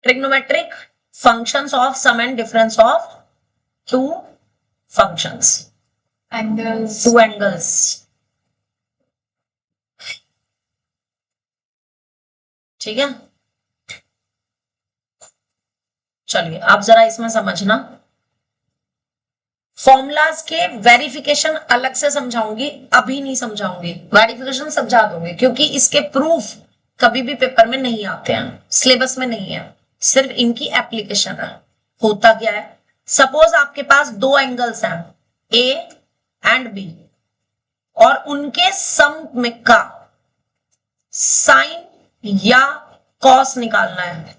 Trigonometric functions of sum and difference of two functions, angles, two angles. ठीक है, चलिए आप जरा इसमें समझना, फॉर्मूलाज के वेरिफिकेशन अलग से समझाऊंगी, अभी नहीं समझाऊंगी, वेरिफिकेशन समझा दूंगी क्योंकि इसके प्रूफ कभी भी पेपर में नहीं आते हैं, सिलेबस में नहीं है, सिर्फ इनकी एप्लीकेशन है। होता क्या है, सपोज आपके पास दो एंगल्स हैं ए एंड बी और उनके सम में का साइन या कॉस निकालना है,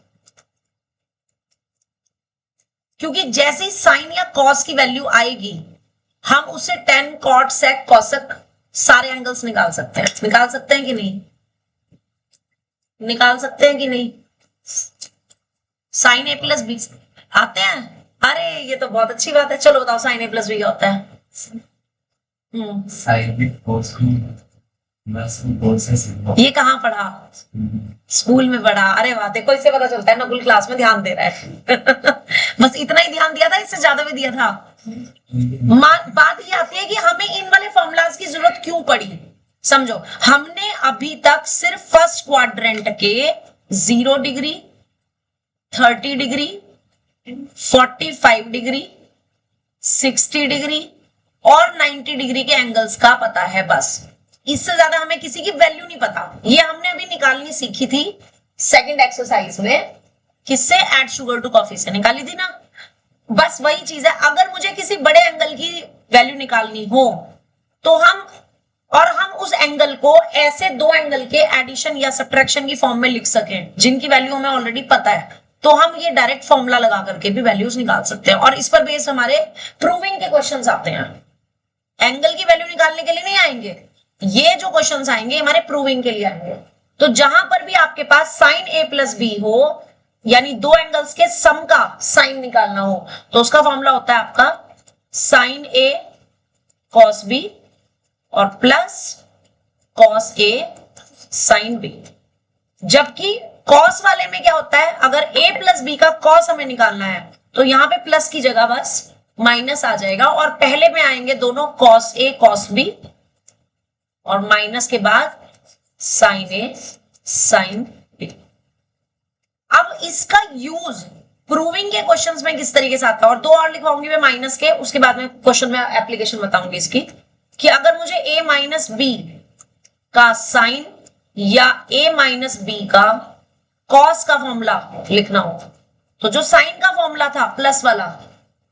क्योंकि जैसे ही साइन या कॉस की वैल्यू आएगी हम उसे टेन कॉट सेक कॉसेक सारे एंगल्स निकाल सकते हैं, निकाल सकते हैं कि नहीं, निकाल सकते हैं कि नहीं, साइन ए प्लस बी आते हैं, अरे ये तो बहुत अच्छी बात है, चलो बताओ साइन ए प्लस बी क्या होता है। ये कहाँ पढ़ा, स्कूल में पढ़ा, अरे वाह, देखो इससे पता चलता है नकुल क्लास में ध्यान दे रहा है बस इतना ही ध्यान दिया था, इससे ज्यादा भी दिया था। बात ये आती है कि हमें इन वाले फॉर्मूलाज की जरूरत क्यों पड़ी, समझो, हमने अभी तक सिर्फ फर्स्ट क्वाड्रेंट के 0 डिग्री 30 डिग्री 45 डिग्री 60 डिग्री और 90 डिग्री के एंगल्स का पता है, बस इससे ज्यादा हमें किसी की वैल्यू नहीं पता। ये हमने अभी निकालनी सीखी थी सेकंड एक्सरसाइज में, किससे, ऐड शुगर टू कॉफी से निकाली थी ना, बस वही चीज है। अगर मुझे किसी बड़े एंगल की वैल्यू निकालनी हो तो हम उस एंगल को ऐसे दो एंगल के एडिशन या सब्ट्रैक्शन की फॉर्म में लिख सकें जिनकी वैल्यू हमें ऑलरेडी पता है, तो हम ये डायरेक्ट फॉर्मूला लगा करके भी वैल्यूज निकाल सकते हैं और इस पर बेस हमारे प्रूविंग के क्वेश्चंस आते हैं। एंगल की वैल्यू निकालने के लिए नहीं आएंगे, ये जो क्वेश्चंस आएंगे हमारे प्रूविंग के लिए आएंगे। तो जहां पर भी आपके पास साइन ए प्लस बी हो, यानी दो एंगल्स के सम का साइन निकालना हो, तो उसका फॉर्मूला होता है आपका साइन ए कॉस बी और plus cos A sine B. जबकि कॉस वाले में क्या होता है, अगर a प्लस बी का कॉस हमें निकालना है तो यहां पे प्लस की जगह बस माइनस आ जाएगा और पहले में आएंगे दोनों कॉस ए कॉस बी और माइनस के बाद साइन ए साइन बी। अब इसका यूज प्रूविंग के क्वेश्चंस में किस तरीके से आता है, और दो और लिखवाऊंगी मैं माइनस के, उसके बाद में क्वेश्चन में एप्लीकेशन बताऊंगी इसकी, कि अगर मुझे a माइनस बी का साइन या a माइनस बी का कॉस का फॉर्मूला लिखना हो, तो जो साइन का फॉर्मूला था प्लस वाला,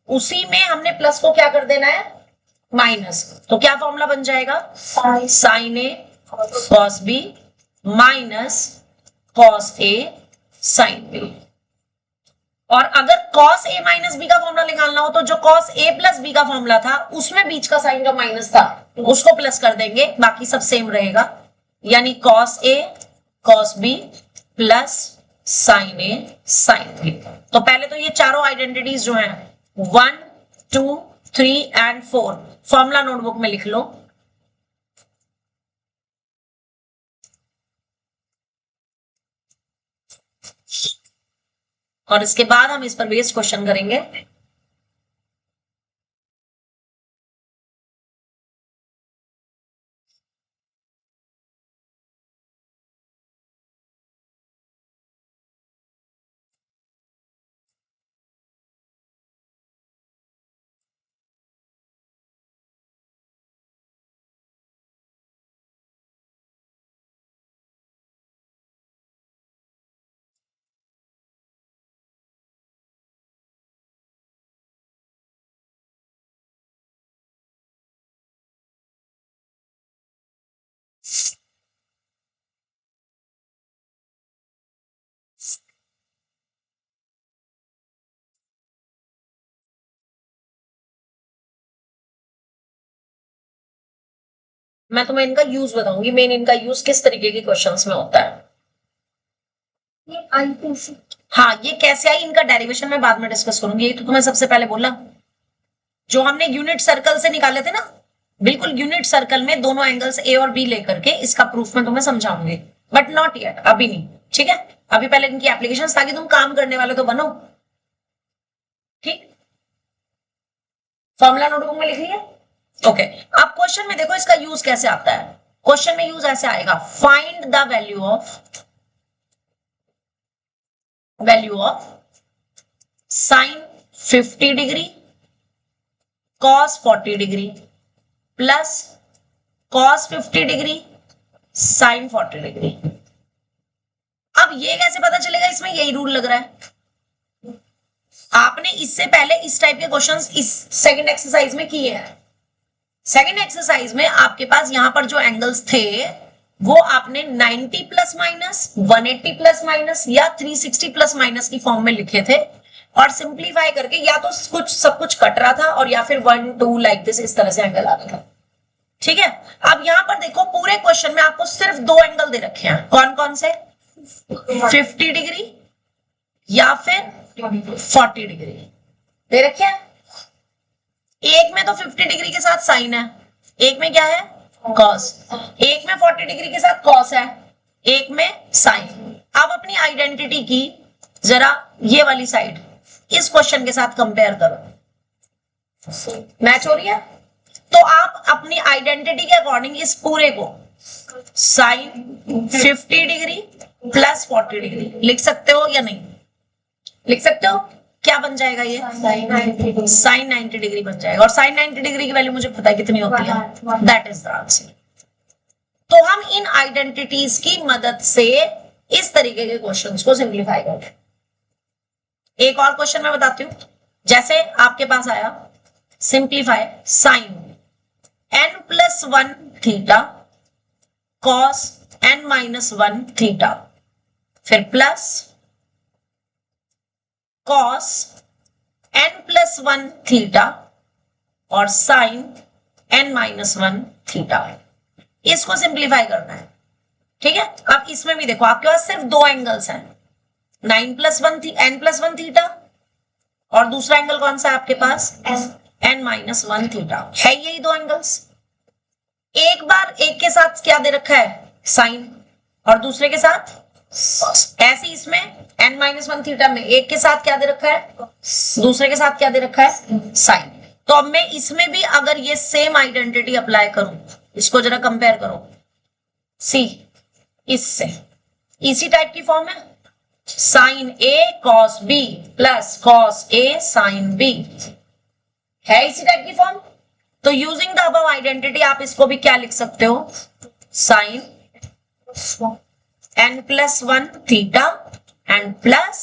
उसी में हमने प्लस को क्या कर देना है, माइनस, तो क्या फॉर्मूला बन जाएगा, sign A cos B minus cos A sine B. और अगर कॉस ए माइनस बी का फॉर्मूला निकालना हो तो जो कॉस ए प्लस बी का फॉर्मूला था उसमें बीच का साइन जो माइनस था उसको प्लस कर देंगे, बाकी सब सेम रहेगा, यानी cos A cos B plus sign A sine B. तो पहले तो ये चारों आइडेंटिटीज जो हैं 1 2 3 एंड 4 फॉर्मूला नोटबुक में लिख लो। और इसके बाद हम इस पर बेस्ड क्वेश्चन करेंगे। मैं तुम्हें इनका यूज बताऊंगी, मेन इनका यूज किस तरीके के क्वेश्चंस में होता है। ये आईपीसी, हाँ, ये कैसे आई इनका डेरिवेशन में बाद में डिस्कस करूंगी, ये तो तुम्हें सबसे पहले बोला, जो हमने यूनिट सर्कल से निकाले थे ना, बिल्कुल यूनिट सर्कल में दोनों एंगल्स ए और बी लेकर के इसका प्रूफ मैं तुम्हें समझाऊंगी, बट नॉट येट, अभी नहीं, ठीक है। अभी पहले इनकी एप्लीकेशन, ताकि तुम काम करने वाले तो बनो। ठीक, फॉर्मूला नोटबुक में लिख लिया। ओके, अब क्वेश्चन में देखो इसका यूज कैसे आता है। क्वेश्चन में यूज ऐसे आएगा, find the value of sine 50 degree cos 40 degree plus cos 50 degree sine 40 degree. अब ये कैसे पता चलेगा, इसमें यही रूल लग रहा है। आपने इससे पहले इस टाइप के क्वेश्चंस इस सेकंड एक्सरसाइज में किए हैं। सेकंड एक्सरसाइज में आपके पास यहां पर जो एंगल्स थे वो आपने 90 प्लस माइनस, 180 प्लस माइनस या 360 प्लस माइनस की फॉर्म में लिखे थे, और सिंप्लीफाई करके या तो कुछ सब कुछ कट रहा था और या फिर 1 2 लाइक दिस, इस तरह से एंगल आ रहा था। ठीक है, अब यहां पर देखो पूरे क्वेश्चन में आपको सिर्फ दो एंगल दे रखे हैं। कौन कौन से? 50 डिग्री या फिर 40 डिग्री दे रखे हैं। एक में तो 50 डिग्री के साथ साइन है, एक में क्या है? कॉस। एक में 40 डिग्री के साथ कॉस है, एक में साइन। अब अपनी आइडेंटिटी की जरा ये वाली साइड इस क्वेश्चन के साथ कंपेयर करो, मैच हो रही है? तो आप अपनी आइडेंटिटी के अकॉर्डिंग इस पूरे को साइन 50 डिग्री प्लस 40 डिग्री लिख सकते हो या नहीं लिख सकते हो? क्या बन जाएगा ये? साइन 90 डिग्री बन जाएगा। और साइन 90 डिग्री की वैल्यू मुझे पता है कितनी होती है, दैट इज द आंसर। तो हम इन आइडेंटिटीज की मदद से इस तरीके के क्वेश्चंस को सिंप्लीफाई करते। एक और क्वेश्चन मैं बताती हूं, जैसे आपके पास आया simplify sine n+1 theta cos n-1 theta, फिर प्लस कॉस n+1 थीटा और साइन n-1 थीटा। इसको सिंप्लीफाई करना है। ठीक है, अब इसमें भी देखो आपके पास सिर्फ दो एंगल्स हैं, n+1 थीटा और दूसरा एंगल कौन सा है आपके पास? n-1 theta. है यही दो एंगल्स। एक बार एक के साथ क्या दे रखा है? साइन, और दूसरे के साथ ऐसे इसमें n-1 थीटा में एक के साथ क्या दे रखा है? दूसरे के साथ क्या दे रखा है? साइन। तो अब मैं इसमें भी अगर ये सेम आइडेंटिटी अप्लाई करूं, इसको जरा कंपेयर करो, सी इससे इसी टाइप की फॉर्म है, sign A cos B plus cos A sine B, है इसी टाइप की फॉर्म। तो यूजिंग द अबव आइडेंटिटी आप इसको भी क्या लिख सकते हो? Sine n+1 theta and plus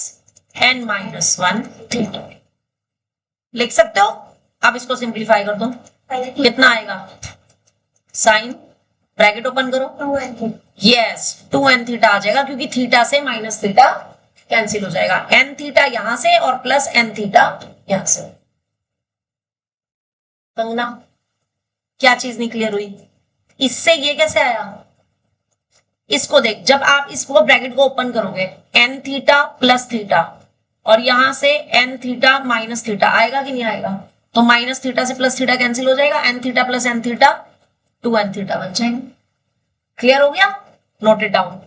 n-1 theta लिख सकते हो। अब इसको सिंप्लीफाई कर दो, कितना आएगा? साइन ब्रैकेट ओपन करो, यस 2n थीटा आ जाएगा, क्योंकि थीटा से माइनस थीटा कैंसिल हो जाएगा, n थीटा यहां से और प्लस n थीटा यहां से। कंगना क्या चीज नहीं क्लियर हुई? इससे ये कैसे आया? इसको देख, जब आप इसको ब्रैकेट को ओपन करोगे n थीटा प्लस थीटा और यहां से n थीटा माइनस थीटा आएगा कि नहीं आएगा? तो माइनस थीटा से प्लस थीटा कैंसिल हो जाएगा, n theta plus n theta 2n theta बन जाएंगे। क्लियर हो गया? Note it down.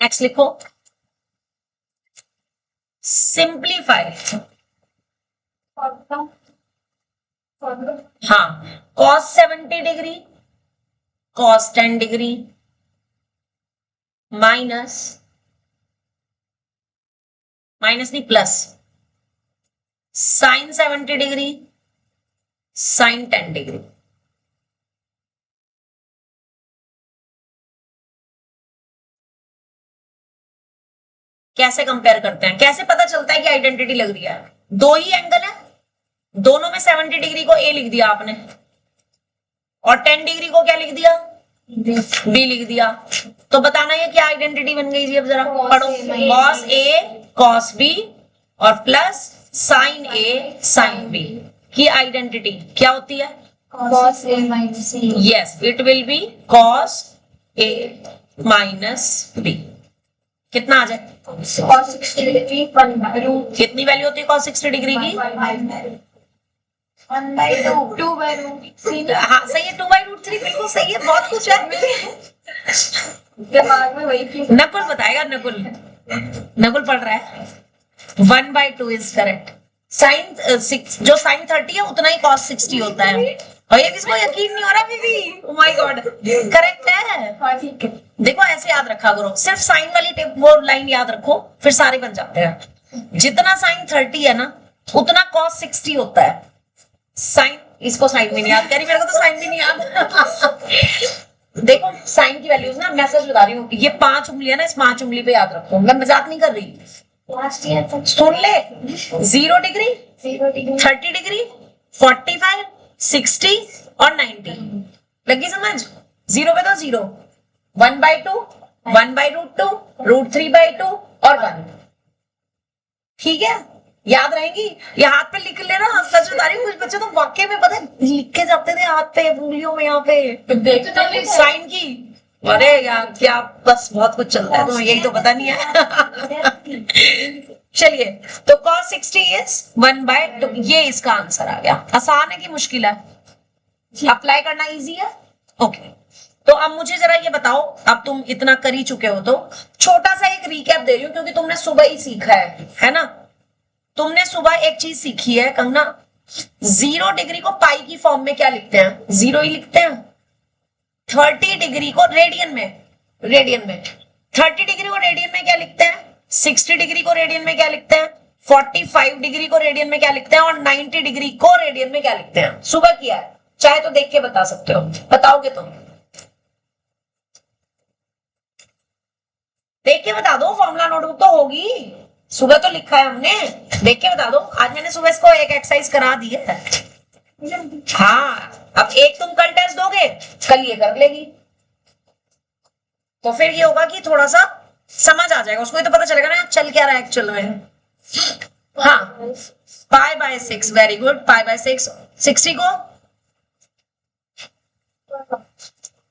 एक्स लिखो, सिंप्लीफाई, हाँ, cos 70 degree cos 10 degree minus नहीं plus sin 70 degree sin 10 degree. कैसे कंपेयर करते हैं, कैसे पता चलता है कि आइडेंटिटी लग रही है? दो ही एंगल है, दोनों में 70 डिग्री को ए लिख दिया आपने और 10 डिग्री को क्या लिख दिया? बी लिख दिया। तो बताना ये क्या आइडेंटिटी बन गई जी? अब जरा पढ़ो, cos ए cos बी और plus sin A sin B की आइडेंटिटी क्या होती है? cos A minus C. Yes, it will be cos A minus B. कितना आ जाए? cos 60 degree 1 by root कितनी वैल्यू होती है cos 60 डिग्री की? 1 by 2 2 by root 3. हाँ सही है, 2/√3 बिल्कुल सही है, बहुत कुछ है। दिमाग में वही थी. नकुल बताएगा, नकुल पढ़ रहा है। 1/2 इज करेक्ट। साइन जो साइन 30 है उतना ही cos 60 होता है। और ये किसको यकीन नहीं हो रहा बीबी? ओ माय गॉड, करेक्ट है। हाँ ठीक है. देखो ऐसे याद रखा करो, सिर्फ साइन वाली टिप वो लाइन याद रखो, फिर सारे बन जाते हैं। जितना साइन 30 है ना उतना cos 60 होता है। साइन, इसको साइन भी नहीं याद करी, मेरे को तो साइन भी नहीं याद। देखो साइन की वैल्यूज ना, मैसेज बता रही हूँ, ये 5 उंगली है ना, इस 5 उंगली पे याद रखो, मैं मजाक नहीं कर रही। लास्ट ईयर तक सुन ले, 0 डिग्री 0 डिग्री 30 डिग्री 45 60 और 90 लगी समझ? 0 पे तो 0, 1/2 1/√2 √3/2 और 1। ठीक है, याद रहेंगी? ये हाथ पे लिख लेना, सच बता रही हूँ, कुछ बच्चे तो वाकई में पता है लिख के जाते थे हाथ पे उंगलियों में, यहाँ पे देखते साइन की। अरे यार क्या, बस बहुत कुछ चलता है, तो यही तो पता नहीं है। चलिए, तो cos 60 इज 1/2, ये इसका आंसर आ गया। आसान है कि मुश्किल है? अप्लाई करना इजी है। ओके, तो अब मुझे जरा ये बताओ, अब तुम इतना कर ही चुके हो तो छोटा सा एक रिकैप दे रही हूँ, क्योंकि तुमने सुबह ही सीखा है ना? तुमने सुबह एक चीज सीखी है कंगना, 0 डिग्री को पाई की फॉर्म में क्या लिखते हैं? 0 ही लिखते हैं। 30 डिग्री को रेडियन में 30 डिग्री को रेडियन में क्या लिखते हैं? 60 डिग्री को रेडियन में क्या लिखते हैं? 45 डिग्री को रेडियन में क्या लिखते हैं? और 90 डिग्री को रेडियन में क्या लिखते हैं? सुबह किया है, चाहे तो देख के बता सकते हो। बताओगे तुम? देख के बता दो, फॉर्मूला नोटबुक तो होगी, सुबह तो लिखा है हमने, देख के बता दो। आज मैंने सुबह इसको एक एक्सरसाइज करा दी है। हाँ, अब एक तुम कल टेस्ट दोगे, कल ये कर लेगी, तो फिर ये होगा कि थोड़ा सा समझ आ जाएगा उसको, तो पता चलेगा ना चल क्या रहा है एक्चुअल में। हाँ, π/6, वेरी गुड, π/6। 60 को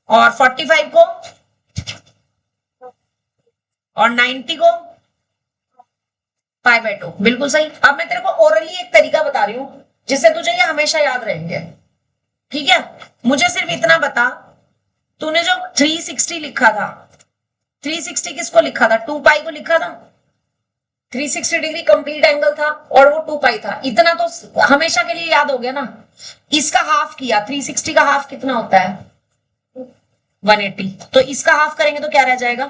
और 45 को और 90 को π/2, बिल्कुल सही। अब मैं तेरे को ओरली एक तरीका बता रही हूं जिससे तुझे ये हमेशा याद रहेंगे। ठीक है, मुझे सिर्फ इतना बता, तूने जो 360 लिखा था, 360 किसको लिखा था? 2π को लिखा था। 360 डिग्री कंप्लीट एंगल था और वो 2π था, इतना तो हमेशा के लिए याद हो गया ना। इसका हाफ किया, 360 का हाफ कितना होता है? 180। तो इसका हाफ करेंगे तो क्या रह जाएगा?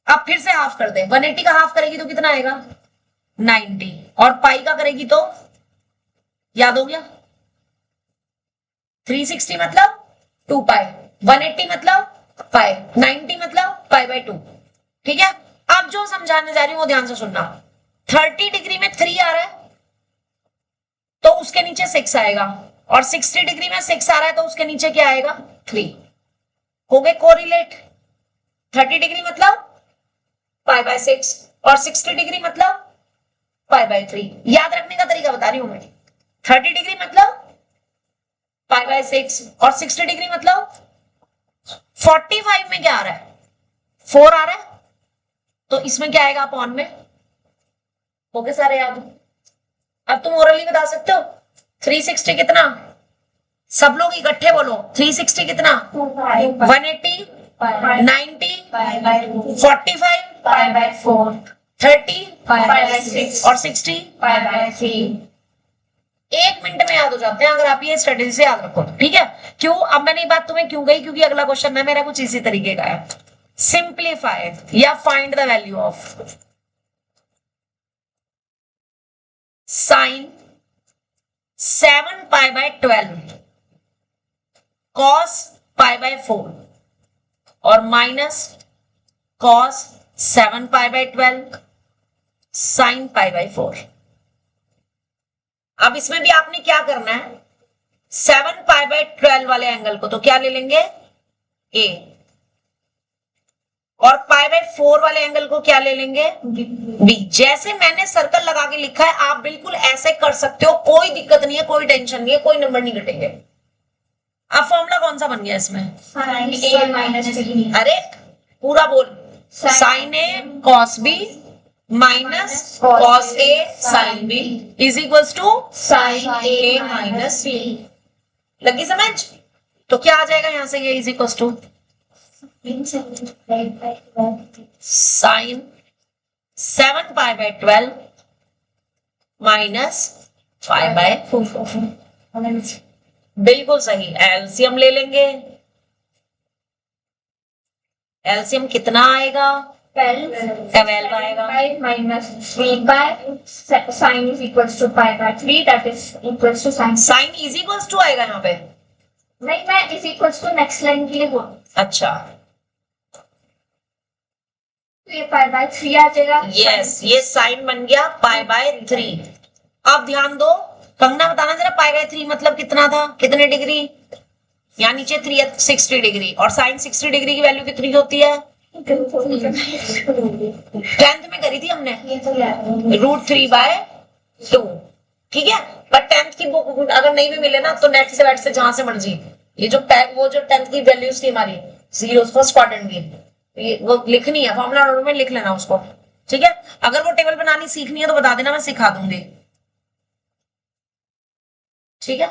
अब फिर से हाफ कर दे, 180 का हाफ करेगी तो कितना आएगा? 90। और पाई का करेगी तो याद हो गया, 360 मतलब 2π, 180 मतलब पाई, 90 मतलब π/2। ठीक है, अब जो समझाने जा रही हूं वो ध्यान से सुनना। 30 डिग्री में 3 आ रहा है तो उसके नीचे 6 आएगा, और 60 डिग्री में 6 आ रहा है तो उसके नीचे क्या आएगा? 3। हो गए कोरिलेट। 30 डिग्री मतलब π/6 और 60 डिग्री मतलब π/3। याद रखने का तरीका बता रही हूं मैं। 30 डिग्री मतलब π/6 और 60 डिग्री मतलब 45 में क्या आ रहा है? 4 आ रहा है, तो इसमें क्या आएगा? अपॉन में। हो गए सारे याद? अब तुम ओरली बता सकते हो 360 कितना? सब लोग इकट्ठे बोलो, 360 कितना? 180 pi 90, by 2, 45, pi by 4, 30 pi by 6, और 60 pi by 3. 1 मिनट में याद हो जाते हैं अगर आप ये स्ट्रेटेजी से याद रखो, ठीक है। क्यों, अब मैंने ये बात तुम्हें क्यों कही, क्योंकि अगला क्वेश्चन है मेरा कुछ इसी तरीके का है। सिंप्लीफाई या find the value of sine 7 pi by 12 cos pi by 4 और minus cos 7 pi by 12 sine pi by 4। अब इसमें भी आपने क्या करना है, 7 पाई बाय 12 वाले एंगल को तो क्या ले लेंगे, ए, और पाई बाय 4 वाले एंगल को क्या ले लेंगे, बी। जैसे मैंने सर्कल लगा के लिखा है आप बिल्कुल ऐसे कर सकते हो, कोई दिक्कत नहीं है, कोई टेंशन नहीं है, कोई नंबर नहीं घटेंगे। अब फॉर्मूला कौन सा बन गया इसमें, Sin A minus 3. अरे पूरा बोल, sine A cos B minus cos A sine B is equals to Sin A minus B. लगी समझ, तो क्या आ जाएगा यहां से, ये is equals to sine 7 pi by 12 minus 5 by 4। बिल्कुल सही। एलसीएम ले लेंगे, एलसीएम कितना आएगा, 12 आएगा। 5 minus 3 pi. Sin is equals to pi by 3. That is equals to sin. Sine is equals to आएगा यहाँ पे, नहीं, मैं is equals to next line के लिए बोल. अच्छा तो ये pi by 3 आ जाएगा. यस, ये साइन बन गया पाई बाय 3। अब ध्यान दो, कंगना बताना जरा, पाई बाय 3 मतलब कितना था, कितने डिग्री, यहाँ नीचे 3 है 60 डिग्री, और साइन 60 डिग्री की वैल्यू कितनी होती है, 10th में करी थी हमने, ये तो याद है. √3/2, ठीक है। पर 10th की बुक अगर नहीं भी मिले ना तो नेट से वेट से जहां से मर्जी, ये जो वो जो 10th की वैल्यूज थी हमारी जीरोस फर्स्ट क्वाड्रेंट की, ये वो लिखनी है, फॉर्मूला नोट में लिख लेना उसको, ठीक है। अगर वो टेबल बनानी सीखनी है तो बता देना, मैं सिखा दूंगी, ठीक है।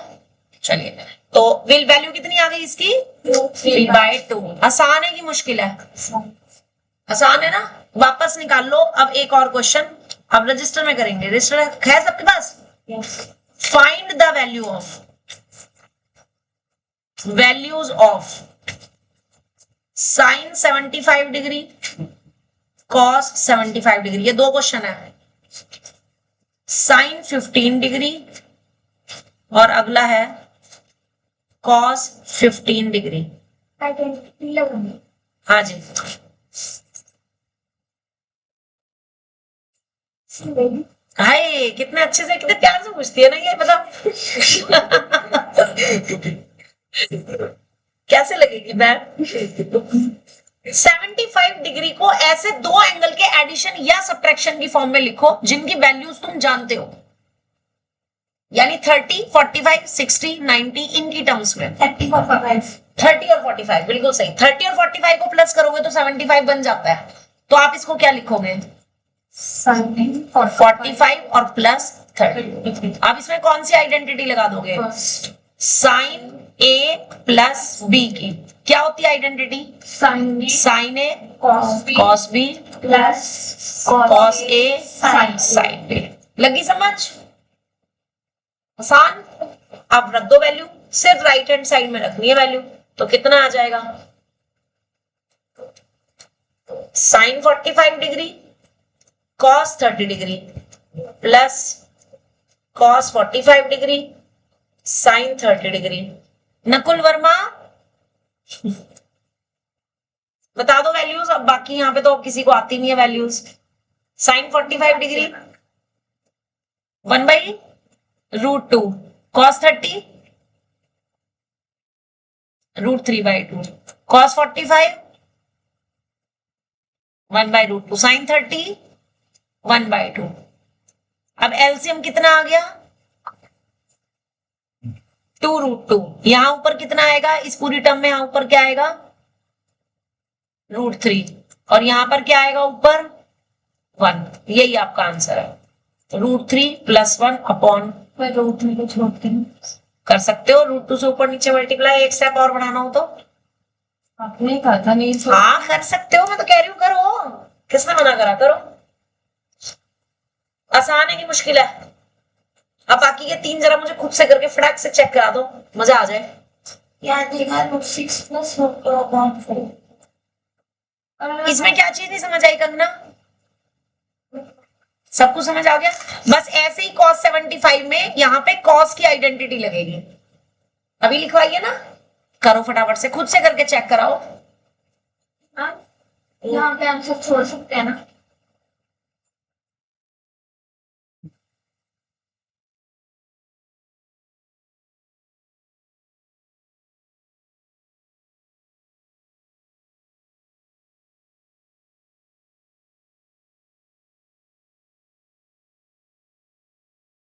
चलिए, तो विल वैल्यू कितनी आ गई इसकी, 3/2। आसान है कि मुश्किल है, आसान है ना, वापस निकाल लो। अब एक और क्वेश्चन, अब रजिस्टर में करेंगे, रजिस्टर है सबके पास। Find the values of sine 75 degree cos 75 degree, ये दो क्वेश्चन है। साइन 15 डिग्री और अगला है कॉस 15 डिग्री। आइडेंटिटी लगानी. हाँ जी, हाय कितने अच्छे से, कितने प्यार से पूछती है ना ये, मतलब कैसे लगेगी मैम। 75 डिग्री को ऐसे दो एंगल के एडिशन या सब्ट्रैक्शन की फॉर्म में लिखो जिनकी वैल्यूज तुम जानते हो, यानी 30, 45, 60, 90 इनकी टर्म्स में। 30 और 45. 30 और 45 बिल्कुल सही। 30 और 45 को प्लस करोगे तो 75 बन जाता है, तो आप इसको क्या लिखोगे, Sin 45 और प्लस 30। अब इसमें कौन सी आइडेंटिटी लगा दोगे, First. Sine A plus B की क्या होती है identity, Sin B sine A cos B cos B plus cos A sin sine B. लगी समझ, आसान। अब रख दो वैल्यू, सिर्फ राइट हैंड साइड में रखनी है वैल्यू, तो कितना आ जाएगा, sine 45 degree cos 30 degree plus cos 45 degree sine 30 degree. Nakul Verma बता दो वैल्यूज, अब बाकी यहाँ पे तो किसी को आती नहीं है values. Sine 45 degree 1/√2 cos 30 √3/2 cos 45 1/√2 sine 30 1/2। अब एलसीएम कितना आ गया, 2√2। यहां ऊपर कितना आएगा, इस पूरी टर्म में यहां ऊपर क्या आएगा, √3, और यहां पर क्या आएगा ऊपर 1। यही आपका आंसर है, √3 + 1 अपॉन, मैं रूट में कुछ छोड़ती हूँ. कर सकते हो √2 से ऊपर नीचे मल्टीप्लाई, एक स्टेप और बढ़ाना हो तो आपने कहा था नहीं तो हाँ कर सकते हो, मैं तो कह रही हूँ करो, किसने मना करा, करो। आसान है कि मुश्किल है? अब बाकी के 3 जरा मुझे खुद से करके फटाक से चेक करा दो, मजा आ जाए। यार देखा 6 प्लस 1.4 इसमें क्या चीज नहीं समझ आई कंगना? सब कुछ समझ आ गया? बस ऐसे ही cos 75 में यहाँ पे cos की आइडेंटिटी लगेगी। अभी लिखवाइए ना, करो फटाफट से, खुद से करके चेक कराओ। यहाँ पे आंसर छोड़ सकते हैं ना?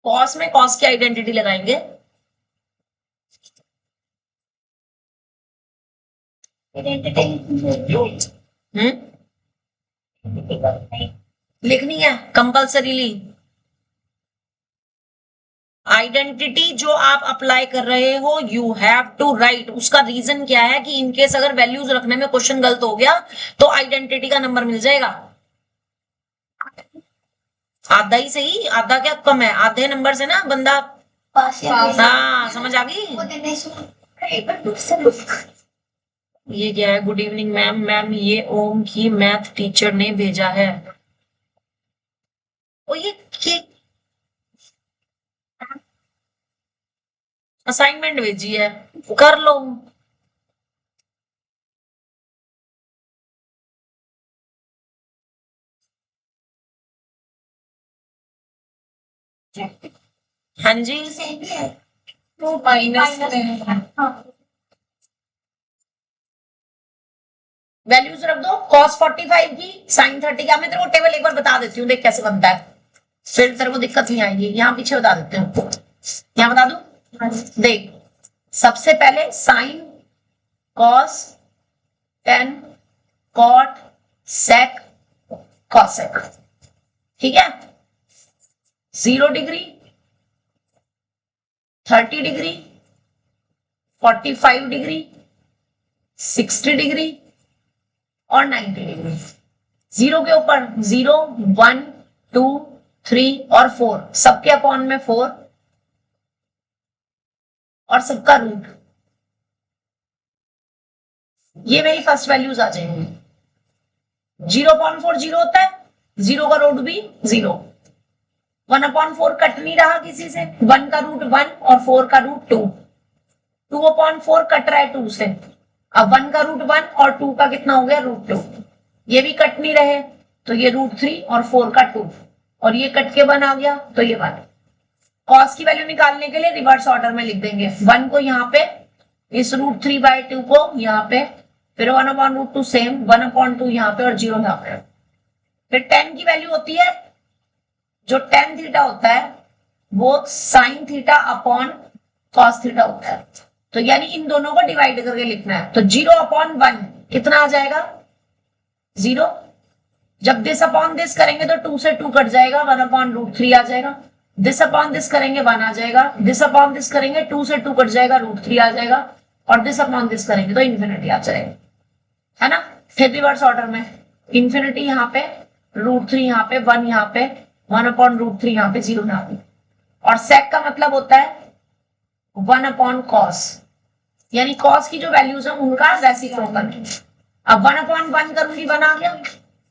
cos में cos की आइडेंटिटी लगाएंगे। लिखनी है कंपल्सरीली। आइडेंटिटी जो आप अप्लाई कर रहे हो यू हैव टू राइट। उसका रीजन क्या है कि इनकेस अगर वैल्यूज रखने में क्वेश्चन गलत हो गया तो आइडेंटिटी का नंबर मिल जाएगा। आधा ही सही, आधा क्या कम है, आधे नंबर से ना बंदा पास हाँ समझ आ गई। ये क्या है? गुड इवनिंग मैम, मैम ये ओम की मैथ टीचर ने भेजा है। ओ ये असाइनमेंट भेजी है, कर लो। हाँ जी तो माइनस वैल्यूज रख दो, cos 45 की sin 30 का। मैं तेरे को टेबल एक बार बता देती हूँ, देख कैसे बनता है, फिर तेरे को दिक्कत नहीं आएगी। यहाँ पीछे बता देते हूँ, यहाँ बता दूं। देख सबसे पहले sin cos tan cot sec cosec, ठीक है। 0 डिग्री, 30 डिग्री, 45 डिग्री, 60 डिग्री और 90 डिग्री। 0 के ऊपर 0, 1, 2, 3 और 4, सबके अपॉन में 4 और सबका रूट। ये मेरी फर्स्ट वैल्यूज आ जाएंगी। 0.4 0 होता है, 0 का रूट भी 0। 1/4 कट नहीं रहा किसी से, 1 का रूट 1 और 4 का रूट 2। 2/4 कट रहा है 2 से, अब 1 का रूट 1 और 2 का कितना हो गया रूट 2। ये भी कट नहीं रहे तो ये रूट 3 और 4 का 2 और ये कट के 1 आ गया तो ये 1। कॉस की वैल्यू निकालने के लिए रिवर्स ऑर्डर में लिख देंगे। 1 को यहाँ पे, इस रूट 3/2 को यहाँ पे, फिर 1/√2 सेम, 1/2 यहाँ पे और 0 यहाँ पे। फिर tan की वैल्यू होती है, जो tan थीटा होता है वो sin theta upon cos theta होता है। तो यानी इन दोनों को डिवाइड करके लिखना है। तो 0/1 कितना आ जाएगा 0। जब दिस अपॉन दिस करेंगे तो 2 से 2 कट जाएगा, 1/√3 आ जाएगा। दिस अपॉन दिस करेंगे 1 आ जाएगा, दिस अपॉन दिस करेंगे 2 से 2 कट जाएगा, √3 आ जाएगा और दिस अपॉन दिस करेंगे तो इन्फिनिटी आ जाएगा, है ना। फिर रिवर्स ऑर्डर में इन्फिनिटी यहाँ पे, √3 यहाँ पे, 1 यहाँ पे, 1/√3 यहाँ पे, 0 यहाँ पे। और sec का मतलब होता है 1/cos, यानी cos की जो वैल्यूज है उनका रेसिप्रोकल। अब 1/1 करूंगी 1 आ गया,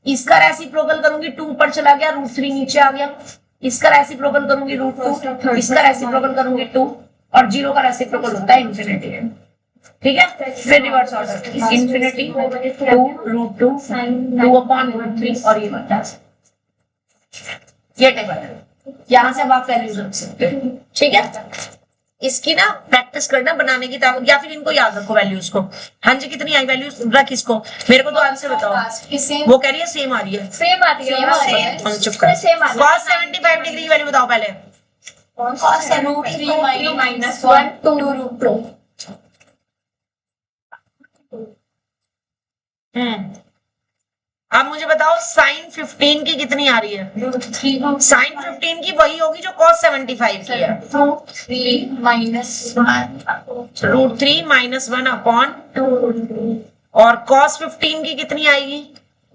इसका रेसिप्रोकल करूंगी 2 ऊपर चला गया, √3 नीचे आ गया, इसका रेसिप्रोकल करूंगी √2, इसका रेसिप्रोकल करूंगी 2 और 0 का रेसिप्रोकल होता है इन्फिनिटी। ठीक है, फिर रिवर्स ऑर्डर इन्फिनिटी 2 √2 2/√3 और ये बनता है। ये टेबल है, यहां से आप वैल्यूज रख सकते हो। ठीक है, इसकी ना प्रैक्टिस करना बनाने की ताकत, या फिर इनको याद रखो वैल्यूज को। हाँ जी कितनी आई वैल्यूज रख इसको, मेरे को तो आंसर बताओ। वो कह रही है सेम आ रही है, सेम आती है, चुप कर। सेम आती है। cos 75 डिग्री की वैल्यू बताओ पहले। cos 3 minus 1 2 √2। अब मुझे बताओ sin 15 की कितनी आ रही है। √3 sin 15 की वही होगी जो cos 75 की है, √3 minus 1 √3 - 1/2 2 √2 और cos 15 की कितनी आएगी?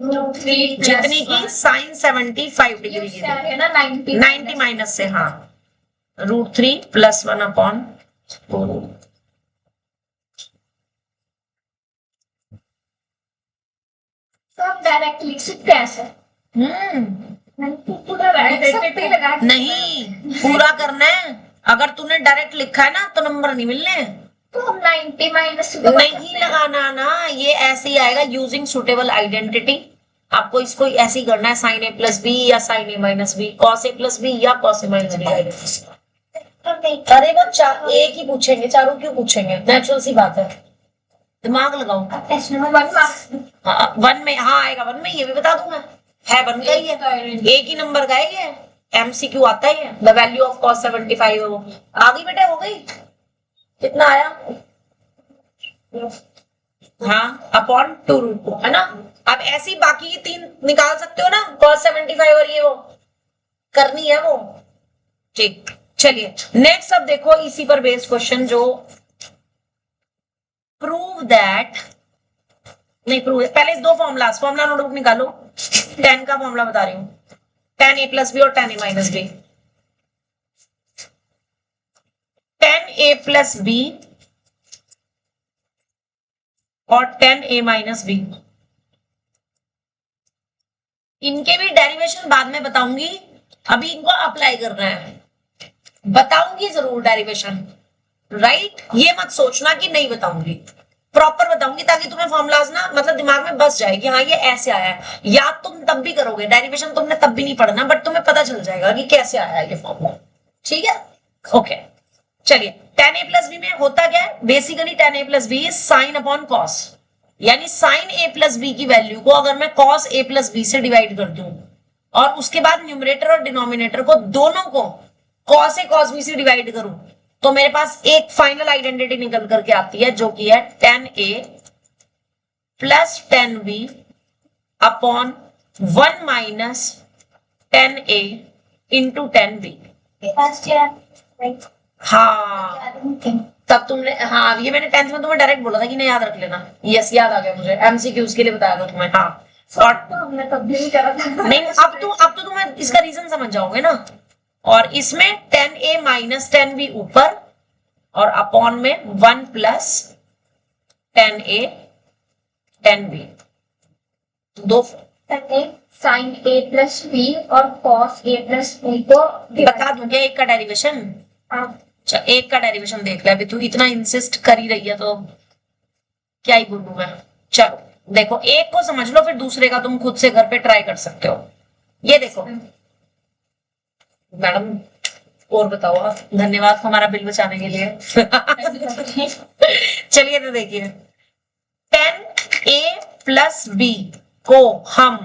रूट 3 जितनी की sin 75 डिग्री की है ना 90 90 माइनस से, हाँ, √3 + 1/4। तो आप डायरेक्ट लिख सकते हैं ऐसे पूरा डायरेक्ट लगा के नहीं, पूरा करना है। अगर तूने डायरेक्ट लिखा है ना तो नंबर नहीं मिलने। तो हम 90 माइनस नहीं लगाना ना, ये ऐसे ही आएगा यूजिंग सुटेबल आइडेंटिटी। आपको इसको ऐसे ही करना है, sin a + b या sin a - b, cos a + b या cos a - b। अरे वो एक ही पूछेंगे, चारों क्यों पूछेंगे? नेचुरल सी बात है, दिमाग लगाओ। टेस्ट नंबर 1 हाँ, 1 में, हाँ आएगा 1 में, ये भी बता दूं मैं, है 1 का ही है, एक ही नंबर का है ये, एमसीक्यू आता है ये। द वैल्यू ऑफ cos 75 है वो। आ गई बेटा, हो गई? कितना आया? हाँ, अपॉन 2√2 है ना। अब ऐसी बाकी की 3 निकाल सकते हो ना, cos 75 और ये वो करनी है वो। ठीक, चलिए नेक्स्ट। अब देखो इसी पर बेस्ड क्वेश्चन, जो प्रूव दैट, नहीं प्रूव, पहले 2 फॉर्मूला नोटबुक निकालो। 10 का फॉर्मूला बता रही हूँ, tan a + b और tan a - b। tan a + b और tan a - b, इनके भी डेरिवेशन बाद में बताऊंगी, अभी इनको अप्लाई करना है। बताऊंगी जरूर डेरिवेशन, राइट? ये मत सोचना कि नहीं बताऊंगी, प्रॉपर बताऊंगी, ताकि तुम्हें फॉर्मुलाज ना मतलब दिमाग में बस जाए कि हाँ ये ऐसे आया है। याद तुम तब भी करोगे, डेरिवेशन तुमने तब भी नहीं पढ़ना, बट तुम्हें पता चल जाएगा कि कैसे आया है ये फॉर्मूला। ठीक है, ओके। चलिए, tan a + b में होता क्या है? Basically tan a + b sin upon cos, यानी sin a + b की वैल्यू को अगर मैं cos a + b से डिवाइड कर दूं और उसके बाद न्यूमरेटर और डिनोमिनेटर को दोनों को cos a cos b से डिवाइड करूं, तो मेरे पास एक फाइनल आइडेंटिटी निकल करके आती है, जो कि है tan a + tan b upon 1 - tan a × tan b। हाँ, तब तुमने, हाँ ये मैंने 10th में तुम्हें डायरेक्ट बोला था कि नहीं, याद रख लेना। यस, याद आ गया मुझे, एमसीक्यूज के लिए बताया था तुम्हें। हाँ, और तो हमने तब भी नहीं करा था। नहीं, अब तो तुम्हें इसका रीजन समझ जाओगे ना। और इसमें tan a - tan b ऊपर और अपॉन में 1 + tan a tan b, दो sin a + b और cos a + b को बता दूं क्या एक का डेरिवेशन? अच्छा, एक का डेरिवेशन देख ले, अभी तू इतना इंसिस्ट कर ही रही है तो क्या ही बोलूं मैं। चलो देखो, एक को समझ लो, फिर दूसरे का तुम खुद से घर पे ट्राई कर सकते हो। ये देखो मैडम, और बताओ आप, धन्यवाद हमारा बिल बचाने के लिए। चलिए तो देखिए, tan a + b को हम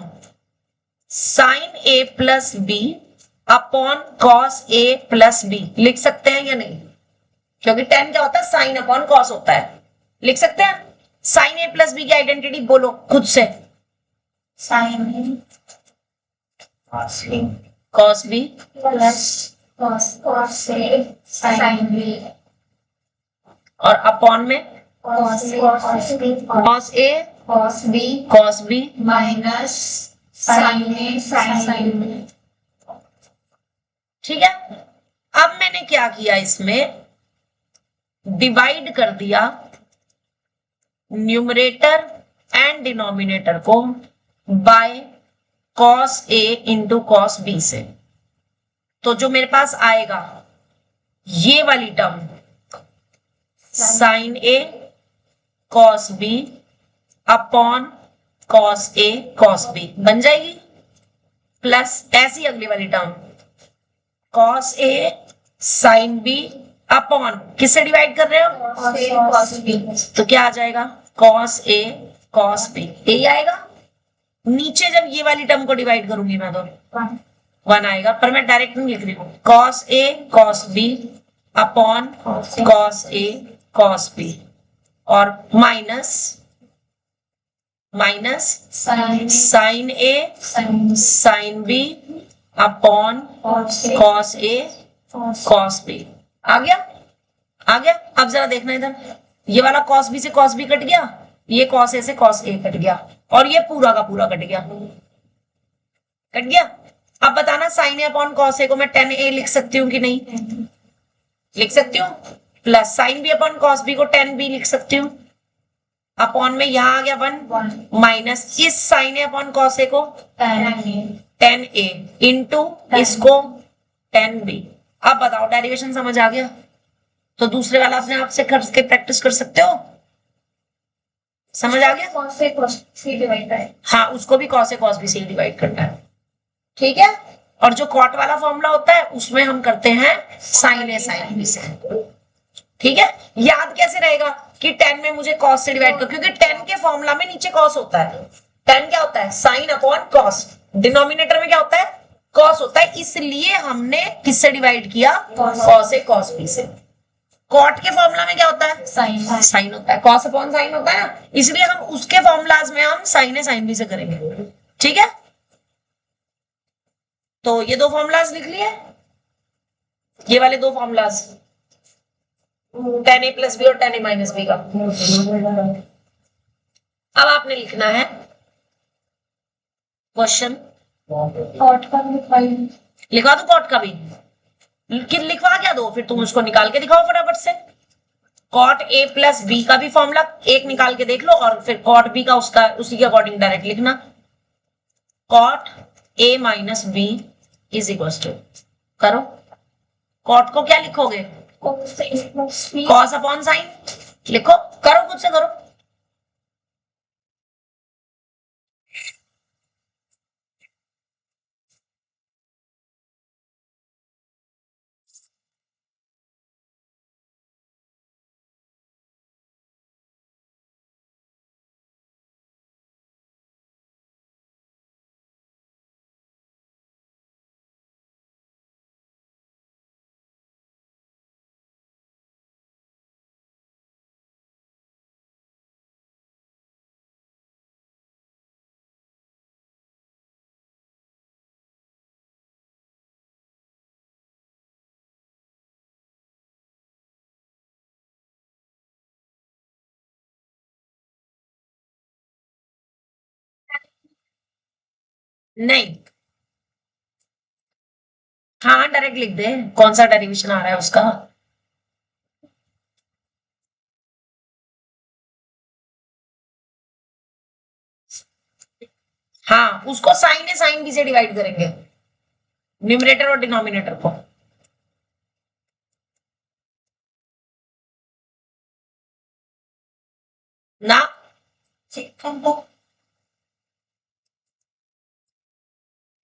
sin a + b upon cos a + b लिख सकते हैं या नहीं? क्योंकि tan क्या होता है? sin अपॉन cos होता है। लिख सकते हैं? sin a + b की आइडेंटिटी बोलो खुद से। sin cos b cos a sin b और अपॉन में cos a cos b minus sin a sin b। ठीक है, अब मैंने क्या किया, इसमें डिवाइड कर दिया न्यूमरेटर एंड डिनोमिनेटर को bye cos a × cos b से। तो जो मेरे पास आएगा ये वाली term sin a cos b upon cos a cos b बन जाएगी, प्लस ऐसी अगली वाली term cos a sin b upon किससे डिवाइड कर रहे हो? cos b। तो क्या आ जाएगा? cos a cos b, यही आएगा। नीचे जब ये वाली टर्म को डिवाइड करूंगी मैं तो 1 आएगा, पर मैं डायरेक्ट नहीं लिख रही हूँ। cos a cos b upon cos a cos b और minus sin a sin b upon cos a cos b। आ गया? अब जरा देखना इधर, ये वाला cos b से cos b कट गया, ये cos a से cos a कट गया और ये पूरा का पूरा कट गया, कट गया। अब बताना sin a upon cos a को मैं tan a लिख सकती हूँ कि नहीं, लिख सकती हूँ। Plus sin b upon cos b को tan b लिख सकती हूँ। अपॉन में यहां आ गया 1 माइनस इस sin a upon cos a को tan a इंटू इसको tan b। अब बताओ डेरिवेशन समझ आ गया? तो दूसरे वाला अपने आप से करके प्रैक्टिस कर सकते हो। समझ आ गया? cos से cos c डिवाइड करें। हाँ, उसको भी cos से cos b से डिवाइड करना है, ठीक है। और जो कॉट वाला फॉर्मूला होता है उसमें हम करते हैं sin a sin b से, ठीक है। याद कैसे रहेगा कि tan में मुझे cos से डिवाइड कर, क्योंकि tan के फॉर्मूला में नीचे cos होता है। tan क्या होता है? sin upon cos। डिनोमिनेटर में क्या होता है? cos होता है, इसलिए हमने किससे डिवाइड किया? cos से cos b से। कॉट के फॉर्मूला में क्या होता है? साइन होता है, cos अपॉन साइन होता है ना, इसलिए हम उसके फॉर्मूलाज में हम sin a sin b से करेंगे, ठीक है। तो ये दो फॉर्मूलाज लिख लिए, ये वाले दो formulas tan a plus B और tan a माइनस बी का। अब आपने लिखना है क्वेश्चन, कॉट का भी लिखवा दो कॉट का भी, लिखवा क्या दो, फिर तुम उसको निकाल के दिखाओ फटाफट से। कॉट ए प्लस बी का भी फॉर्मूला एक निकाल के देख लो और फिर कॉट बी का उसका उसी के अकॉर्डिंग डायरेक्ट लिखना। Cot A minus B is equal to, करो कॉट को क्या लिखोगे? कॉस अपॉन साइन लिखो, करो खुद से करो। नहीं, हाँ डायरेक्ट लिख दे, कौन सा डेरिवेशन आ रहा है उसका। हाँ, उसको साइन ए साइन बी से डिवाइड करेंगे, न्यूमरेटर और डिनोमिनेटर को। ना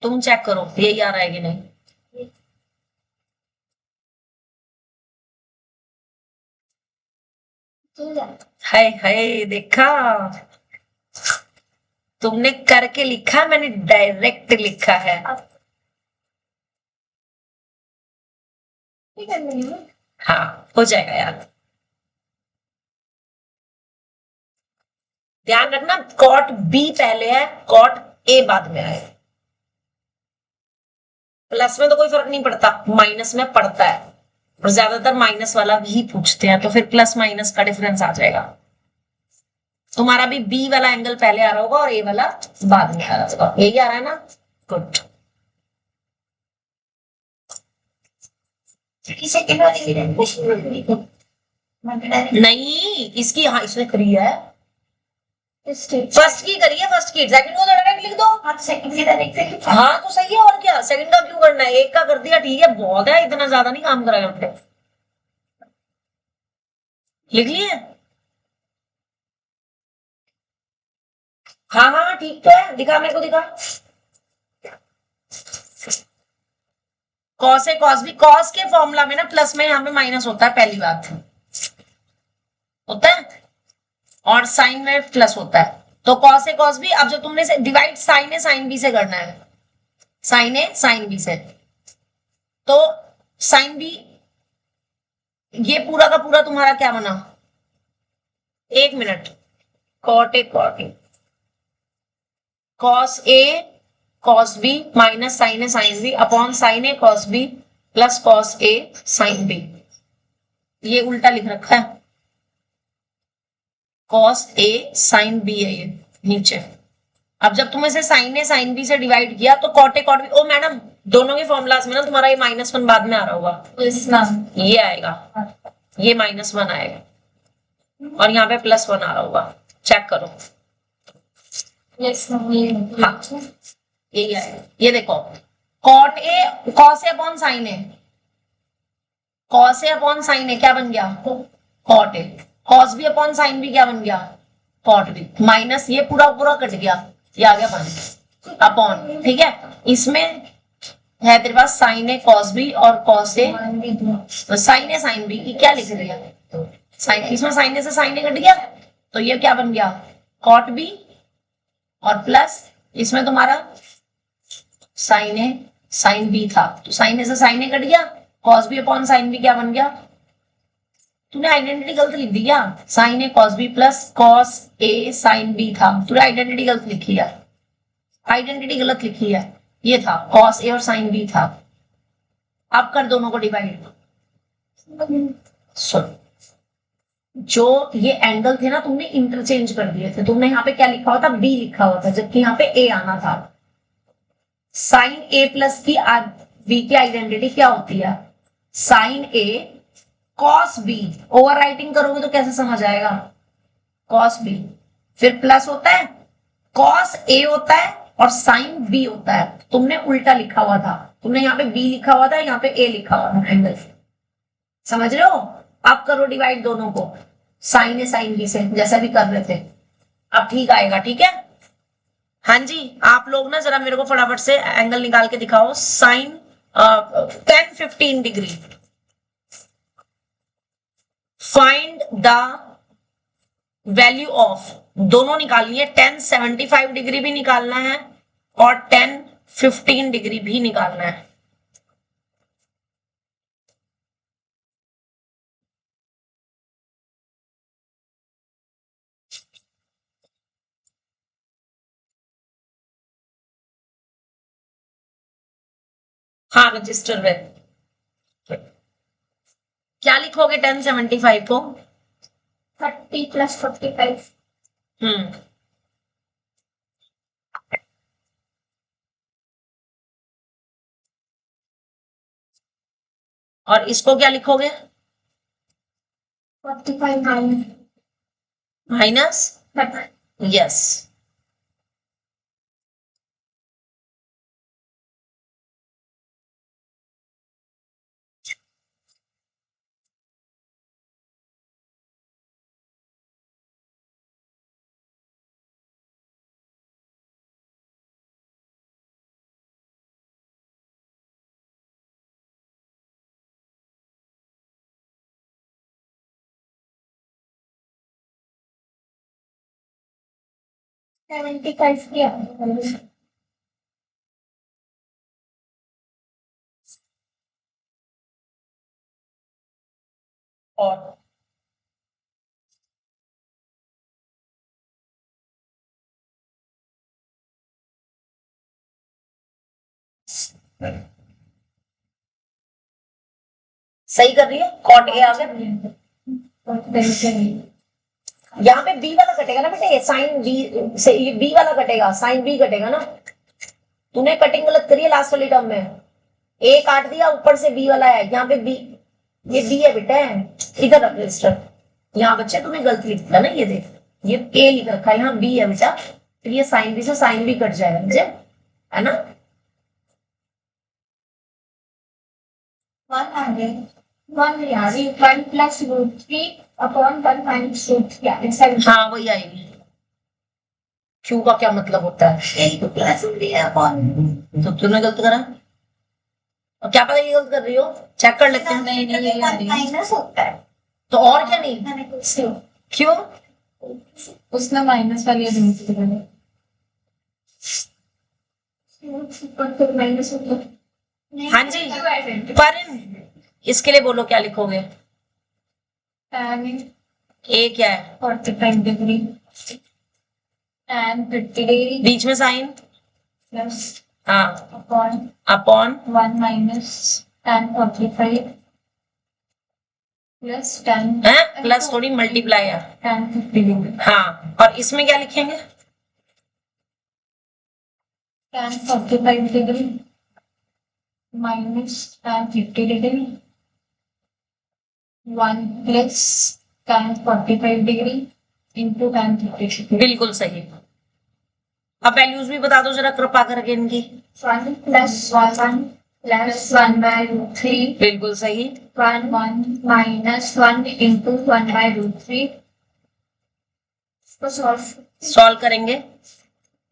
तुम चेक करो यही आ रहा है कि नहीं। हाय हाय, देखा तुमने करके लिखा, मैंने डायरेक्ट लिखा है। हाँ हो जाएगा यार, ध्यान रखना कॉट बी पहले है, कॉट ए बाद में आए। प्लस में तो कोई फर्क नहीं पड़ता, माइनस में पड़ता है, और ज्यादातर माइनस वाला भी पूछते हैं, तो फिर प्लस माइनस का डिफरेंस आ जाएगा। तुम्हारा भी बी वाला एंगल पहले आ रहा होगा और ए वाला बाद में आ रहा होगा, यही आ रहा है ना? गुड। नहीं, इसकी हाँ इसने करी है, फर्स्ट की करी है, फर्स्ट की, सेकंड को तो डायरेक्ट लिख दो। सेकंड की डायरेक्ट, हाँ तो सही है, और क्या, सेकंड का क्यों करना है, एक का कर दिया ठीक है, बहुत है, इतना ज्यादा नहीं काम कराया हमने। लिख लिए? हाँ हाँ ठीक तो है, दिखा मेरे को, दिखा। कॉस है कॉस भी, कॉस के फॉर्मूला में ना प्लस में यहाँ पे माइनस होता है, पहली बात होता है, और साइन में प्लस होता है। तो कॉस है कॉस भी, अब जो तुमने से डिवाइड साइन है साइन बी से करना है, साइन है साइन बी से, तो साइन बी ये पूरा का पूरा तुम्हारा क्या बना? एक minute, cot A cos A cos B minus sine A sine B upon sine A cos B plus cos A sine B, ये उल्टा लिख रखा है। cos A sin B है ये नीचे। अब जब तुम इसे sin A sin B से डिवाइड किया तो cot A cot B, ओ मैडम दोनों के फॉर्मूलाज में ना तुम्हारा ये -1 बाद में आ रहा होगा, Yes, ma'am. ये आएगा, ये -1 आएगा और यहाँ पे +1 आ रहा होगा, चेक करो। Yes, ma'am. हाँ यही आएगा, ये देखो cot A cos A upon sin A, cos A upon sin A क्या बन गया cot A, cos B upon sin B क्या बन गया cot B, माइनस ये पूरा पूरा कट गया, ये आ गया बन अपॉन, ठीक है। इसमें है तेरे पास sin A cos B और cos A, तो sin A sin B की क्या लिख रही है, sin, इसमें sin A से sin A कट गया तो ये क्या बन गया cot B और प्लस इसमें तुम्हारा sin A sin B था, तो sin A से sin A कट गया, cos B upon sin B क्या बन गया, तूने आइडेंटिटी गलत लिख दी क्या, sin A cos B plus cos A sin B था, तूने आइडेंटिटी गलत लिखी है, आइडेंटिटी गलत लिखी है, ये था cos A और sin B था। अब कर दोनों को डिवाइड, सुन जो ये एंगल थे ना तुमने इंटरचेंज कर दिए थे, तुमने यहाँ पे क्या लिखा हुआ था B लिखा हुआ था, जबकि यहाँ पे A आना था। साइन A प्लस की B की आइडेंटिटी क्या होती है sine A cos B, over writing करोगे तो कैसे समझ आएगा cos B, फिर प्लस होता है cos A होता है और साइन B होता है, तुमने उल्टा लिखा हुआ था, तुमने यहाँ पे B लिखा हुआ था, यहाँ पे A लिखा हुआ था एंगल, समझ रहे हो। अब करो डिवाइड दोनों को साइन A साइन B से जैसा भी कर रहे थे, अब ठीक आएगा, ठीक है। हाँ जी आप लोग ना जरा मेरे को फटाफट से एंगल निकाल के दिखाओ, sine 10-15 degree, find the value of, दोनों निकालनी है, 10-75 डिग्री भी निकालना है और 10-15 डिग्री भी निकालना है। हाँ रजिस्टर में क्या लिखोगे 10-75 को 30 plus 45. और इसको क्या लिखोगे 45 minus. माइनस, यस $75 किया और सही कर रही है, कॉट ए आ गया, यहाँ पे बी वाला कटेगा ना बेटे, साइन बी से ये बी वाला कटेगा, साइन बी कटेगा ना, तूने कटिंग गलत करी है लास्ट वाली टर्म में, ए काट दिया ऊपर से बी वाला है, यहाँ पे बी, ये बी है बेटा, इधर रख रजिस्टर, यहाँ बच्चे तुम्हें गलत लिख दिया ना, ये देख ये ए लिख रखा है, यहाँ बी है बेटा, फिर ये साइन बी से साइन बी कट जाएगा मुझे, है ना। 1 plus root 3 upon 1 minus root 3 ऐसा भी हाँ वही आएगी, क्यू का क्या मतलब होता है, यही तो प्लस तो तूने गलत करा, और क्या पता ये गलत कर रही हो, चेक कर लेते हैं। नहीं माइनस होता है तो और क्या नहीं, मैंने कुछ क्यों उसने माइनस वाली माइनस होता है। हाँ जी पर इसके लिए बोलो क्या लिखोगे, ए क्या है 45 डिग्री and 50 डिग्री बीच में साइन, प्लस हाँ upon upon 1 minus tan 45 plus 10 है, प्लस थोड़ी मल्टीप्लाई है। 10 50 degree. हाँ, और इसमें क्या लिखेंगे? 10 45 degree minus 10 50 degree. 1 plus 10 45 degree into 10 50 degree. बिल्कुल सही। अब वैल्यूज भी बता दो जरा कृपा करके इनकी। 1 plus 1 plus 1 by root 3. बिल्कुल सही। 1 minus 1 into 1 by root 3. इसको सॉल्व करेंगे।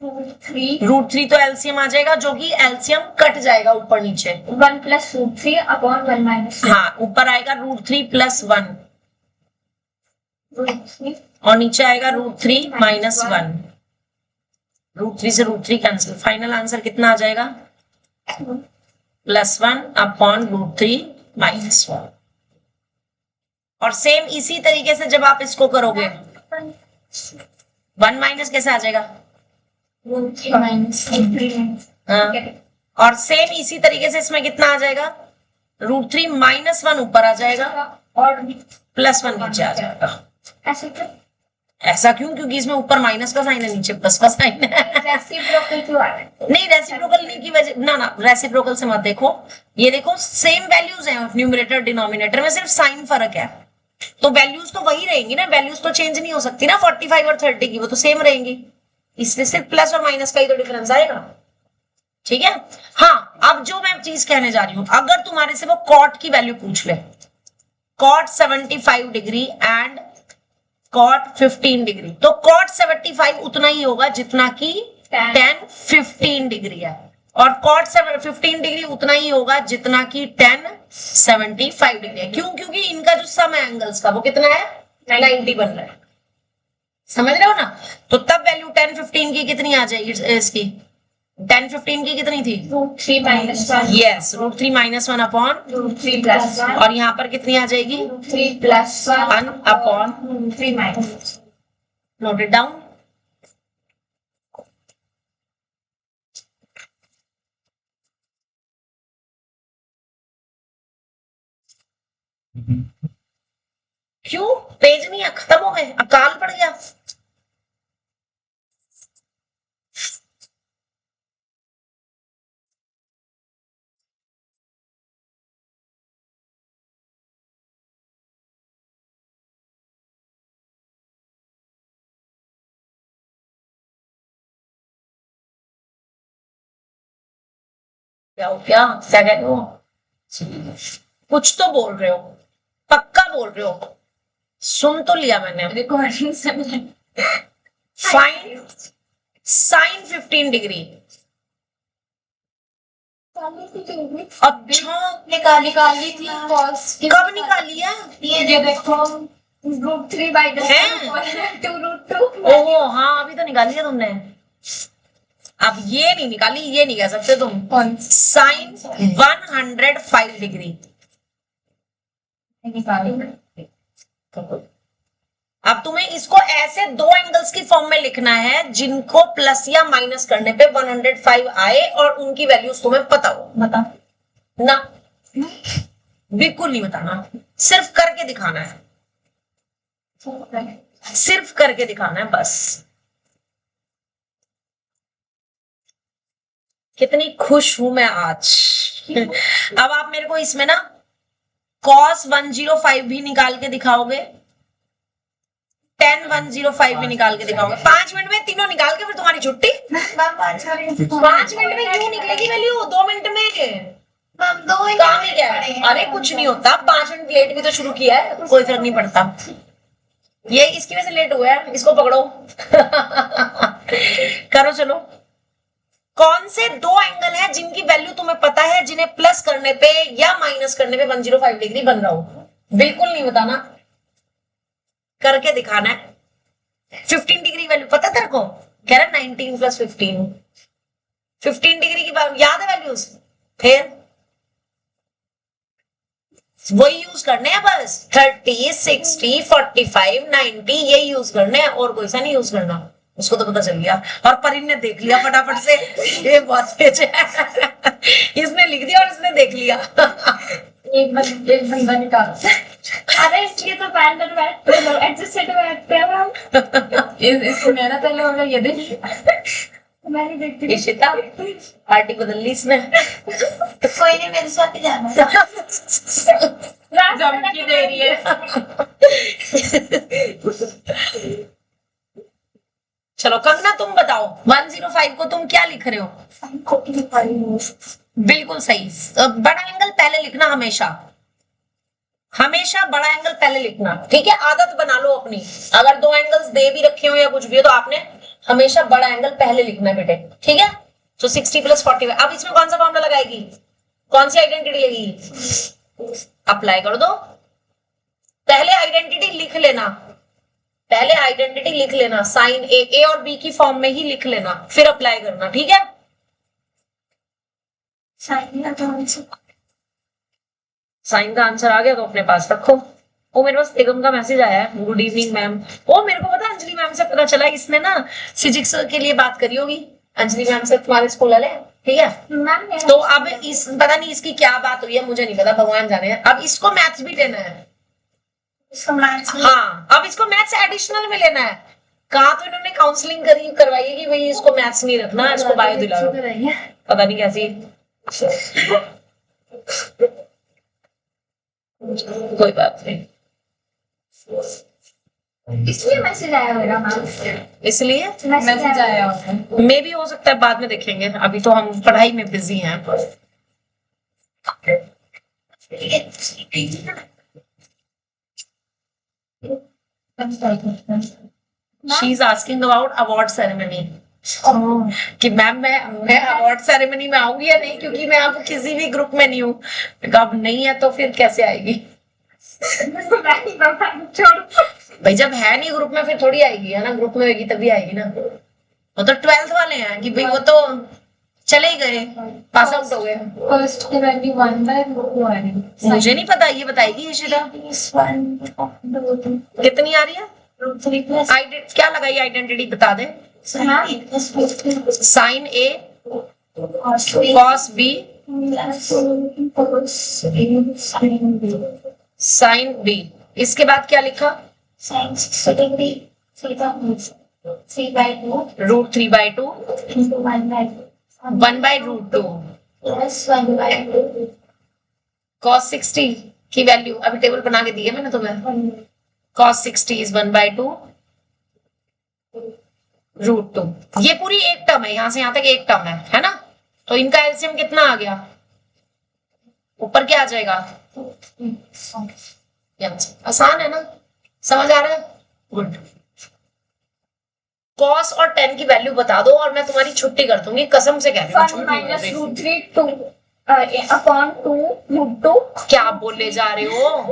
root 3. रूट 3 तो एलसीएम आ जाएगा, जो कि एलसीएम कट जाएगा ऊपर नीचे। 1 plus root 3 upon 1 minus 3. हाँ, ऊपर आएगा रूट 3 प्लस 1 root 3. और नीचे आएगा रूट 3 माइनस 1। रूट 3 से रूट 3 कैंसिल। फाइनल आंसर कितना आ जाएगा? Plus 1 upon root 3 minus 1। और सेम इसी तरीके से जब आप इसको करोगे 1 माइनस कैसे आ जाएगा? root 3 minus 3. हाँ, और सेम इसी तरीके से इसमें कितना आ जाएगा? रूट 3 माइनस 1 ऊपर आ जाएगा और प्लस 1 नीचे आ जाएगा। ऐसे क्यों? ऐसा क्यों? क्योंकि इसमें ऊपर माइनस का साइन है, नीचे प्लस का साइन है। रेसिप्रोकल क्यों आ रहा है? नहीं, रेसिप्रोकल नहीं की वजह ना, रेसिप्रोकल से मत देखो। ये देखो सेम वैल्यूज हैं न्यूमरेटर डिनोमिनेटर में, सिर्फ साइन फर्क है। तो वैल्यूज तो वही रहेंगी ना, वैल्यूज तो चेंज नहीं हो सकती ना 45 और 30 की, वो तो सेम रहेंगी। इसलिए सिर्फ प्लस और माइनस का ही तो डिफरेंस आएगा। ठीक है। हाँ, अब जो मैं चीज कहने जा रही हूं, अगर तुम्हारे से वो कॉट की वैल्यू पूछ ले, cot 75 degree and cot 15 degree, तो कॉट 75 उतना ही होगा जितना कि tan 15 डिग्री है, और कॉट 15 डिग्री उतना ही होगा जितना कि tan 75 डिग्री है। क्यों? क्योंकि इनका जो सम है एंगल्स का वो कितना है? 90 बन रहा है। समझ रहे हो ना? तो तब वैल्यू tan 15 की कितनी आ जाएगी? इसकी tan 15 की कितनी थी? root 3 minus 1. Yes, root 3 minus 1 upon, root 3 plus 1. और यहाँ पर कितनी आ जाएगी? root 3 plus 1 upon root 3 minus. Note it down. क्यों पेज नहीं है? खत्म हो गए? अकाल पड़ गया? क्या हो? क्या कह रहे हो? कुछ तो बोल रहे हो, पक्का बोल रहे हो? सुन तो लिया मैंने। Recording से मैंने फाइन साइन 15 डिग्री। अच्छा, निकाली थी cos की। कब निकाली है? ये देखो root 3 by the हैं? 2 root 2. ओहो हाँ, अभी तो निकाली है तुमने। अब ये नहीं निकाली, ये नहीं कह सकते तुम। कौन साइन 105 डिग्री निकाली? अब तुम्हें इसको ऐसे दो एंगल्स की फॉर्म में लिखना है जिनको प्लस या माइनस करने पे 105 आए और उनकी वैल्यूज तुम्हें पता हो। बता ना, बिल्कुल नहीं बताना, सिर्फ करके दिखाना है, सिर्फ करके दिखाना है बस। कितनी खुश हूं मैं आज। अब आप मेरे को इसमें ना cos 105 भी निकाल के दिखाओगे, tan 105 भी निकाल के दिखाओगे। 5 मिनट में तीनों निकाल के फिर तुम्हारी छुट्टी। 5 मिनट में क्यों निकलेगी वैल्यू? 2 मिनट में काम ही क्या है? अरे कुछ नहीं होता, 5 मिनट लेट भी तो शुरू किया है, कोई फर्क नहीं पड़ता। ये इसकी वजह से लेट हुआ है, इसको पकड़ो। करो चलो। कौन से दो एंगल है जिनकी वैल्यू तुम्हें पता है, जिन्हें प्लस करने पे या माइनस करने पे 105 डिग्री बन रहा हो? बिल्कुल नहीं बताना, करके दिखाना है। 15 डिग्री वैल्यू पता तेरे को? कह रहा 19 प्लस 15 डिग्री की याद है वैल्यूज? फिर वही यूज करने हैं बस, 30 60 45 90 ये यूज करने हैं, और कोई सा नहीं यूज करना। उसको तो पता चल गया, और परिन ने देख लिया फटाफट से। ये बहुत तेज है। इसने लिख दिया और इसने देख लिया। एक बंदा निकाल। अरे इसलिए तो पैरेलल बैठते हैं, एडजस्टेड बैठते हैं हम। इसको मेरा पहले होगा ये देखिए। मैं नहीं देखती। इशिता पार्टी बदल ली इसने। कोई नहीं, मेरे साथ ही जाना। धमकी दे रही है। चलो कंगना तुम बताओ 105 को तुम क्या लिख रहे हो? बिल्कुल सही। बड़ा एंगल पहले लिखना हमेशा, हमेशा बड़ा एंगल पहले लिखना, ठीक है? आदत बना लो अपनी। अगर दो एंगल्स दे भी रखे हो या कुछ भी हो तो आपने हमेशा बड़ा एंगल पहले लिखना है बेटे, ठीक है? तो 60 + 45। अब इसमें कौन सा फॉर्मूला लगाएगी, कौन सी आइडेंटिटी लगेगी? अप्लाई कर दो। पहले आइडेंटिटी लिख लेना, पहले आइडेंटिटी लिख लेना, साइन ए और बी की फॉर्म में ही लिख लेना, फिर अप्लाई करना, ठीक है? साइन का आंसर आ गया तो अपने पास रखो। वो मेरे पास निगम का मैसेज आया है, गुड इवनिंग मैम। वो मेरे को पता, अंजलि मैम से पता चला, इसने ना फिजिक्स के लिए बात करी होगी अंजलि मैम से, तुम्हारे स्कूल वाले, ठीक है? तो अब इस पता नहीं इसकी क्या बात हुई है, मुझे नहीं पता, भगवान जाने। अब इसको मैथ्स भी लेना है। हाँ, अब इसको मैथ्स एडिशनल में लेना है। कहा तो इन्होंने काउंसलिंग करवाई है कि भाई इसको मैथ्स नहीं रखना, इसको बायो दिलाओ। पता नहीं कैसी, कोई बात नहीं। इसलिए मैसेज आया मेरा मैम, इसलिए मैसेज आया होगा। मे भी हो सकता है, बाद में देखेंगे, अभी तो हम पढ़ाई में बिजी हैं। She is asking about award ceremony कि मैम मैं अवार्ड सेरेमनी में आऊंगी या नहीं, क्योंकि मैं अब किसी भी ग्रुप में नहीं हूँ। अब नहीं है तो फिर कैसे आएगी भाई? जब है नहीं ग्रुप में फिर थोड़ी आएगी, है ना? ग्रुप में होगी तभी आएगी ना। वो तो 12th वाले हैं कि भाई वो तो चले ही गए, पास आउट हो गए। फर्स्ट की वैल्यू 1/√2 आ रही है। मुझे नहीं पता, ये बताएगी इशिता कितनी आ रही है। क्या लगाई आइडेंटिटी बता दे। Sign A cos B sine B, इसके बाद क्या लिखा? √3/2 1/√2 cos 60 की वैल्यू अभी टेबल बना के दी है मैंने तुम्हें। cos 60 is 1/2 √2। ये पूरी एक टर्म है, यहां से यहां तक एक टर्म है ना? तो इनका एलसीएम कितना आ गया? ऊपर क्या आ जाएगा? आसान है ना, समझ आ रहा है? गुड। cos और tan की वैल्यू बता दो और मैं तुम्हारी छुट्टी कर दूंगी, कसम से कह रही हूँ। 1 - √3/2 क्या आप बोले जा रहे हो?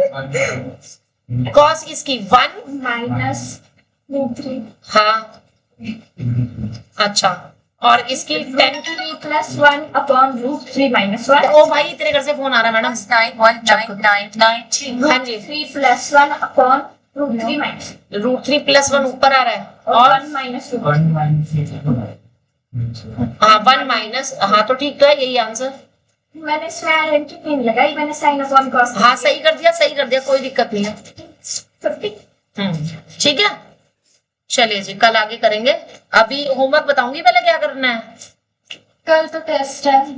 cos इसकी 1 -√3 हाँ, अच्छा, और इसकी 10 की 3+1/√3 - 1। ओ भाई तेरे घर से फोन आ रहा है मैडम। 9199992। हाँ जी, 3+1/√3 - √3 + 1 ऊपर आ रहा है और और 1 - √3। हाँ 1 माइनस, हाँ तो ठीक तो है, यही आंसर। मैंने इसमें आइडेंटिटी नहीं लगाई, मैंने साइन अपॉन कॉस। हाँ सही कर दिया, सही कर दिया, कोई दिक्कत नहीं है। 50। ठीक है, चलिए जी, कल आगे करेंगे। अभी होमवर्क बताऊंगी पहले क्या करना है। कल तो टेस्ट है।